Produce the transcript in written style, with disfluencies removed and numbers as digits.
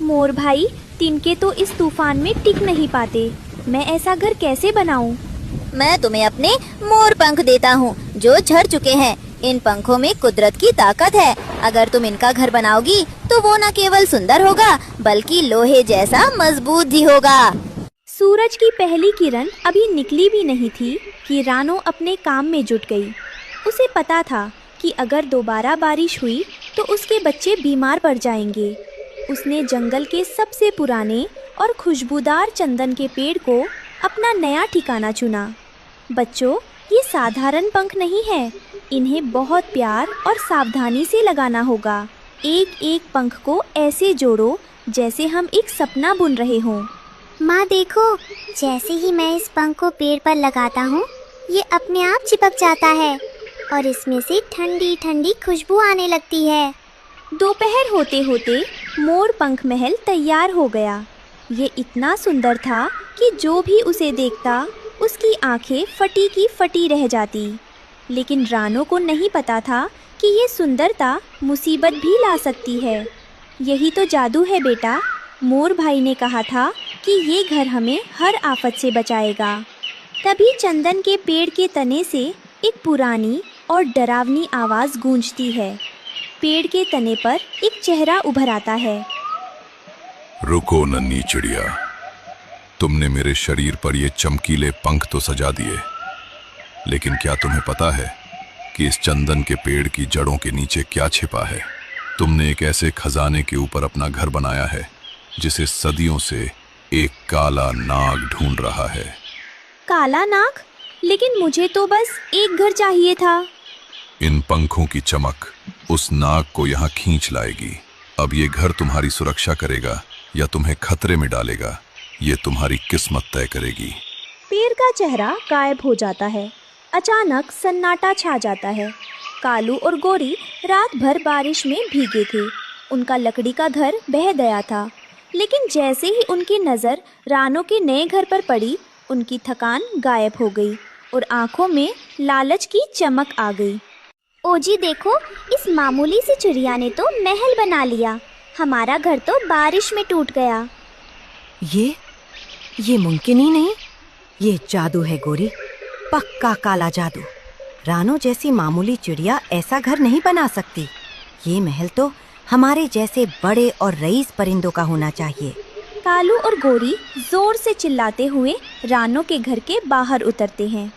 मोर भाई, तिनके तो इस तूफान में टिक नहीं पाते। मैं ऐसा घर कैसे बनाऊं? मैं तुम्हें अपने मोर पंख देता हूँ जो झड़ चुके हैं। इन पंखों में कुदरत की ताकत है। अगर तुम इनका घर बनाओगी तो वो न केवल सुंदर होगा बल्कि लोहे जैसा मजबूत भी होगा। सूरज की पहली किरण अभी निकली भी नहीं थी कि रानो अपने काम में जुट गई। उसे पता था कि अगर दोबारा बारिश हुई तो उसके बच्चे बीमार पड़ जाएंगे। उसने जंगल के सबसे पुराने और खुशबूदार चंदन के पेड़ को अपना नया ठिकाना चुना। बच्चों, ये साधारण पंख नहीं है, इन्हें बहुत प्यार और सावधानी से लगाना होगा। एक एक पंख को ऐसे जोड़ो जैसे हम एक सपना बुन रहे हों। माँ देखो, जैसे ही मैं इस पंख को पेड़ पर लगाता हूँ, ये अपने आप चिपक जाता है और इसमें से ठंडी ठंडी खुशबू आने लगती है। दोपहर होते होते मोर पंख महल तैयार हो गया। ये इतना सुंदर था कि जो भी उसे देखता उसकी आंखें फटी की फटी रह जाती। लेकिन रानो को नहीं पता था कि ये सुंदरता मुसीबत भी ला सकती है। यही तो जादू है बेटा। मोर भाई ने कहा था कि ये घर हमें हर आफत से बचाएगा। तभी चंदन के पेड़ के तने से एक पुरानी और डरावनी आवाज़ गूंजती है। पेड़ के तने पर एक चेहरा उभर आता है। रुको नन्ही चिड़िया, तुमने मेरे शरीर पर ये चमकीले पंख तो सजा दिए, लेकिन क्या तुम्हें पता है कि इस चंदन के पेड़ की जड़ों के नीचे क्या छिपा है? तुमने एक ऐसे खजाने के ऊपर अपना घर बनाया है जिसे सदियों से एक काला नाग ढूंढ रहा है। काला नाग? लेकिन मुझे तो बस एक घर चाहिए था। इन पंखों की चमक उस नाग को यहाँ खींच लाएगी। अब ये घर तुम्हारी सुरक्षा करेगा या तुम्हें खतरे में डालेगा, ये तुम्हारी किस्मत तय करेगी। पेड़ का चेहरा गायब हो जाता है। अचानक सन्नाटा छा जाता है। कालू और गोरी रात भर बारिश में भीगे थे। उनका लकड़ी का घर बह गया था। लेकिन जैसे ही उनकी नज़र रानो के नए घर पर पड़ी, उनकी थकान गायब हो गई और आंखों में लालच की चमक आ गई। ओ जी देखो, इस मामूली सी चिड़िया ने तो महल बना लिया। हमारा घर तो बारिश में टूट गया। ये मुमकिन ही नहीं। ये जादू है गोरी, पक्का काला जादू। रानो जैसी मामूली चिड़िया ऐसा घर नहीं बना सकती। ये महल तो हमारे जैसे बड़े और रईस परिंदों का होना चाहिए। कालू और गोरी जोर से चिल्लाते हुए रानो के घर के बाहर उतरते हैं।